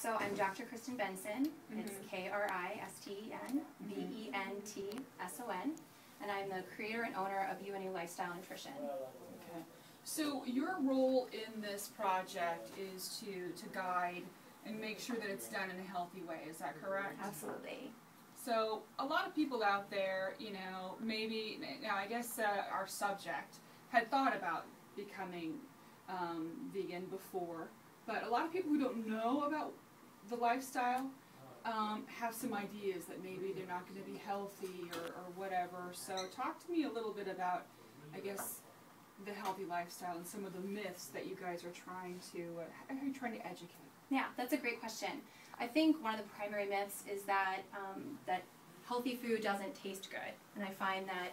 So I'm Dr. Kristen Bentson. It's Kristen Bentson, and I'm the creator and owner of YouAnew Lifestyle Nutrition. Okay. So your role in this project is to guide and make sure that it's done in a healthy way. Is that correct? Absolutely. So a lot of people out there, you know, maybe, now I guess our subject had thought about becoming vegan before, but a lot of people who don't know about the lifestyle have some ideas that maybe they're not going to be healthy or whatever. So talk to me a little bit about, I guess, the healthy lifestyle and some of the myths that you guys are trying to educate. Yeah, that's a great question. I think one of the primary myths is that that healthy food doesn't taste good, and I find that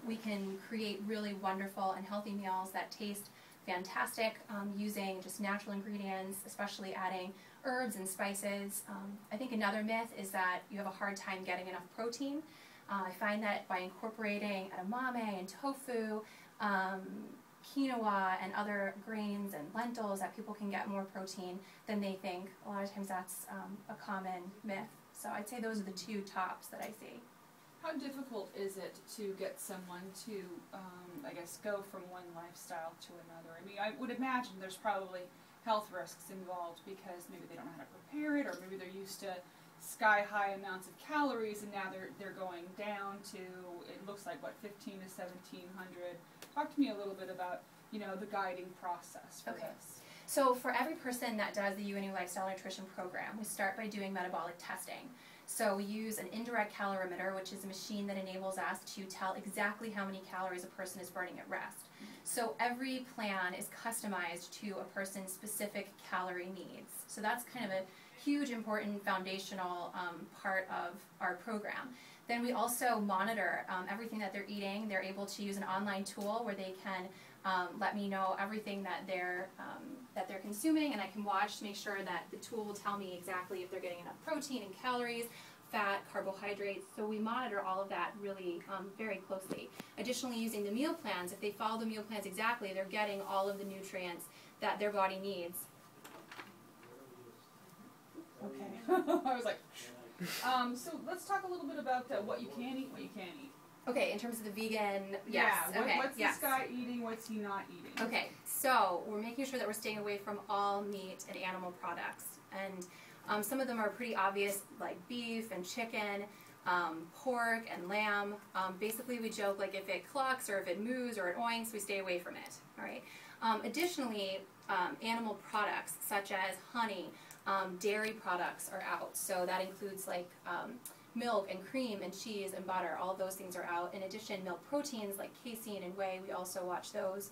we can create really wonderful and healthy meals that taste fantastic using just natural ingredients, especially adding herbs and spices. I think another myth is that you have a hard time getting enough protein. I find that by incorporating edamame and tofu, quinoa and other grains and lentils, that people can get more protein than they think. A lot of times that's a common myth. So I'd say those are the two tops that I see. How difficult is it to get someone to, I guess, go from one lifestyle to another? I mean, I would imagine there's probably health risks involved because maybe they don't know how to prepare it, or maybe they're used to sky-high amounts of calories, and now they're going down to, it looks like, what, 15 to 1,700. Talk to me a little bit about, you know, the guiding process for this. So for every person that does the YouAnew Lifestyle Nutrition Program, we start by doing metabolic testing. So we use an indirect calorimeter, which is a machine that enables us to tell exactly how many calories a person is burning at rest. So every plan is customized to a person's specific calorie needs. So that's kind of a huge, important, foundational part of our program. Then we also monitor everything that they're eating. They're able to use an online tool where they can let me know everything that they're consuming, and I can watch to make sure that the tool will tell me exactly if they're getting enough protein and calories, fat, carbohydrates. So we monitor all of that really very closely. Additionally, using the meal plans, if they follow the meal plans exactly, they're getting all of the nutrients that their body needs. Okay. I was like, so let's talk a little bit about what you can eat, what you can't eat. Okay, in terms of the vegan, yes. Yeah, okay, what's this guy eating, what's he not eating? Okay, so we're making sure that we're staying away from all meat and animal products. And some of them are pretty obvious, like beef and chicken, pork and lamb. Basically, we joke, like, if it clucks or if it moos or it oinks, we stay away from it, all right? Additionally, animal products such as honey, dairy products are out. So that includes, like, milk and cream and cheese and butter. All of those things are out. In addition, milk proteins like casein and whey, we also watch those.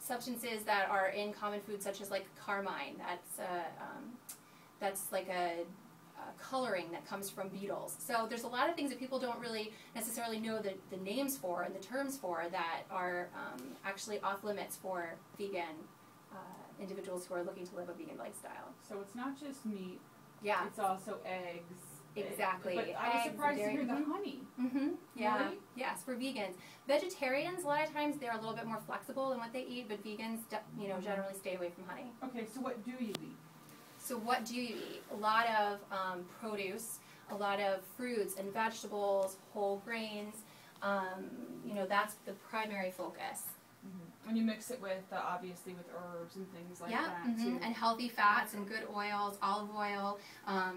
Substances that are in common foods, such as like carmine, that's like a coloring that comes from beetles. So there's a lot of things that people don't really necessarily know the names for and the terms for that are actually off limits for vegan individuals who are looking to live a vegan lifestyle. So it's not just meat. Yeah. It's also eggs. Exactly. But I was surprised to hear the honey. Yeah. Really? Yes, for vegans. Vegetarians, a lot of times, they're a little bit more flexible in what they eat, but vegans, you know, generally stay away from honey. Okay, so what do you eat? So what do you eat? A lot of produce, a lot of fruits and vegetables, whole grains. You know, that's the primary focus. And you mix it with, obviously, with herbs and things like that, too. And healthy fats and good oils, olive oil,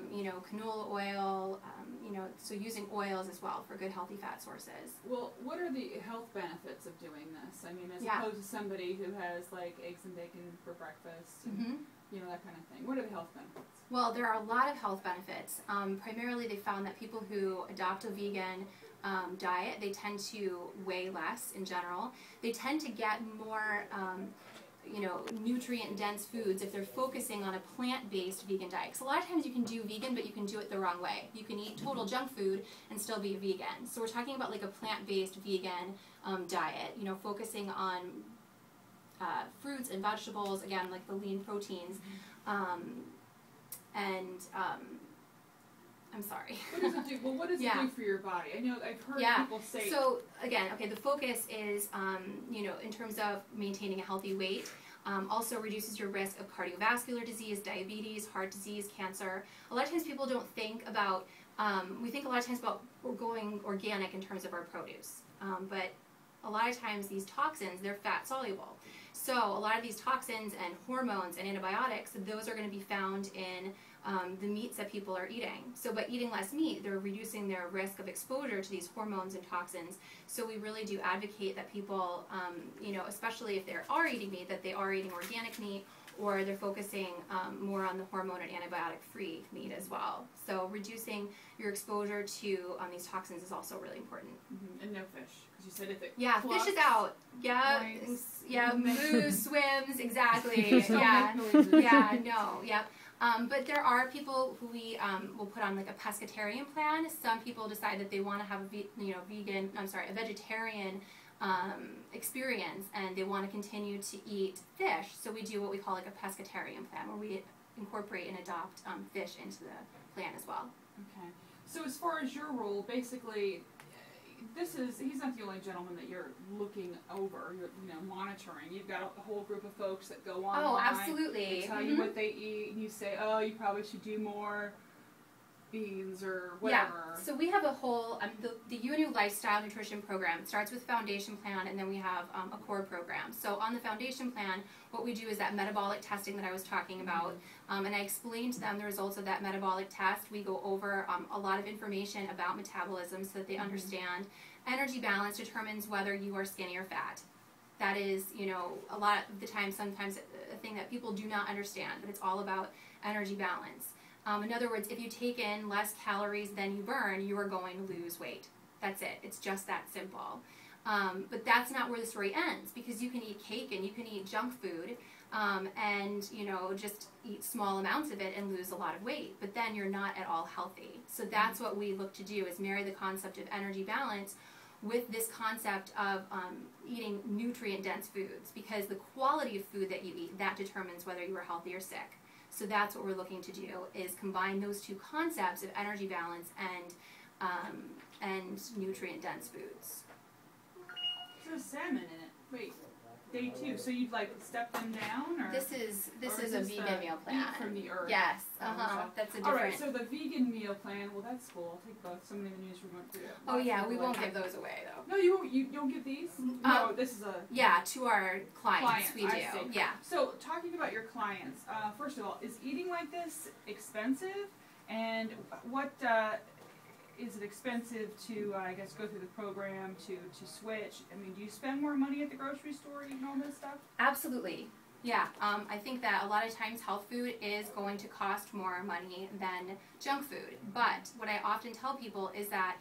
you know, canola oil, you know, so using oils as well for good healthy fat sources. Well, what are the health benefits of doing this? I mean, as opposed to somebody who has, like, eggs and bacon for breakfast, and, you know, that kind of thing. What are the health benefits? Well, there are a lot of health benefits. Primarily, they found that people who adopt a vegan diet, they tend to weigh less in general. They tend to get more, you know, nutrient-dense foods if they're focusing on a plant-based vegan diet. Because a lot of times you can do vegan, but you can do it the wrong way. You can eat total junk food and still be a vegan. So we're talking about like a plant-based vegan diet, you know, focusing on fruits and vegetables, again, like the lean proteins, I'm sorry. What does it do? Well, what does it do for your body? I know I've heard people say. So again, okay, the focus is, you know, in terms of maintaining a healthy weight. Also reduces your risk of cardiovascular disease, diabetes, heart disease, cancer. A lot of times people don't think about, we think a lot of times about going organic in terms of our produce, but a lot of times these toxins, they're fat soluble. So a lot of these toxins and hormones and antibiotics, those are going to be found in the meats that people are eating. So by eating less meat, they're reducing their risk of exposure to these hormones and toxins. So we really do advocate that people, you know, especially if they are eating meat, that they are eating organic meat, or they're focusing more on the hormone and antibiotic-free meat as well. So reducing your exposure to these toxins is also really important. Mm-hmm. And no fish, because you said if it fish is out. Yeah, yeah, moose, swims, exactly. Yeah, but there are people who we will put on like a pescatarian plan. Some people decide that they want to have a vegetarian experience, and they want to continue to eat fish. So we do what we call like a pescatarian plan, where we incorporate and adopt fish into the plan as well. Okay. So as far as your role, basically, he's not the only gentleman that you're looking over, you're monitoring. You've got a whole group of folks that go online. Oh, absolutely. They tell you what they eat, and you say, oh, you probably should do more beans or whatever. Yeah, so we have a whole, the YouAnew lifestyle nutrition program. It starts with foundation plan, and then we have a core program. So on the foundation plan, what we do is that metabolic testing that I was talking about, and I explain to them the results of that metabolic test. We go over a lot of information about metabolism so that they understand. Energy balance determines whether you are skinny or fat. That is, a lot of the time, sometimes a thing that people do not understand, but it's all about energy balance. In other words, if you take in less calories than you burn, you are going to lose weight. That's it. It's just that simple. But that's not where the story ends, because you can eat cake and you can eat junk food and, just eat small amounts of it and lose a lot of weight. But then you're not at all healthy. So that's what we look to do, is marry the concept of energy balance with this concept of eating nutrient-dense foods, because the quality of food that you eat, that determines whether you are healthy or sick. So that's what we're looking to do, is combine those two concepts of energy balance and nutrient-dense foods. There's salmon in it. Wait, day 2. So you'd step them down, or this is a vegan meal plan. Eat from the earth. Yes, that's a different. All right, so the vegan meal plan. Well, that's cool. I'll take both. Somebody in the newsroom went through it. Oh yeah, we won't give those away though. No, you won't. You don't give these. No, this is a. Yeah, to our clients we do. I see. Yeah. So talking about your clients, first of all, is eating like this expensive? And what is it expensive to, I guess, go through the program to switch? I mean, do you spend more money at the grocery store eating all this stuff? Absolutely. Yeah, I think that a lot of times health food is going to cost more money than junk food. But what I often tell people is that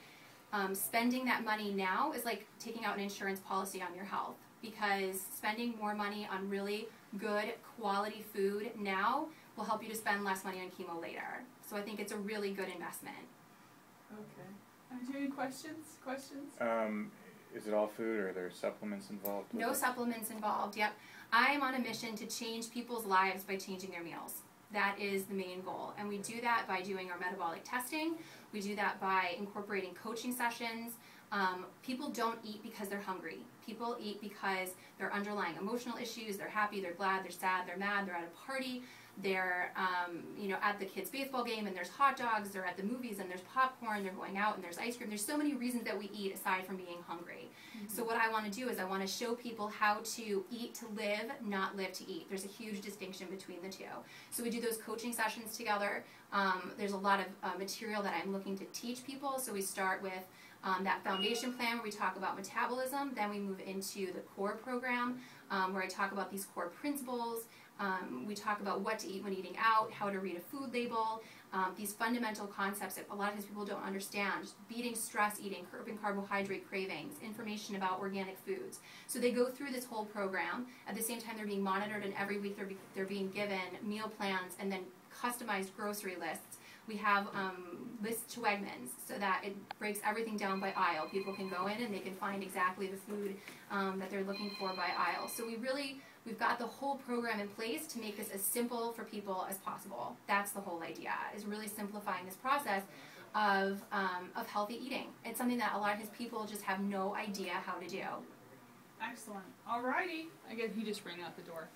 spending that money now is like taking out an insurance policy on your health, because spending more money on really good quality food now will help you to spend less money on chemo later. So I think it's a really good investment. Okay. Do you have any questions? Is it all food, or are there supplements involved? No supplements involved, yep. I am on a mission to change people's lives by changing their meals. That is the main goal. And we do that by doing our metabolic testing. We do that by incorporating coaching sessions. People don't eat because they're hungry. People eat because there are underlying emotional issues. They're happy, they're glad, they're sad, they're mad, they're at a party. They're, at the kids' baseball game, and there's hot dogs. They're at the movies, and there's popcorn. They're going out, and there's ice cream. There's so many reasons that we eat aside from being hungry. Mm-hmm. So what I want to do is I want to show people how to eat to live, not live to eat. There's a huge distinction between the two. So we do those coaching sessions together. There's a lot of material that I'm looking to teach people. So we start with that foundation plan where we talk about metabolism. Then we move into the core program where I talk about these core principles. We talk about what to eat when eating out, how to read a food label, these fundamental concepts that a lot of times people don't understand, beating stress eating, curbing carbohydrate cravings, information about organic foods. So they go through this whole program. At the same time, they're being monitored, and every week they're being given meal plans and then customized grocery lists. We have lists to Wegmans so that it breaks everything down by aisle. People can go in and they can find exactly the food that they're looking for by aisle. So we've got the whole program in place to make this as simple for people as possible. That's the whole idea, is really simplifying this process of healthy eating. It's something that a lot of his people just have no idea how to do. Excellent. Alrighty. Again, he just ran out the door.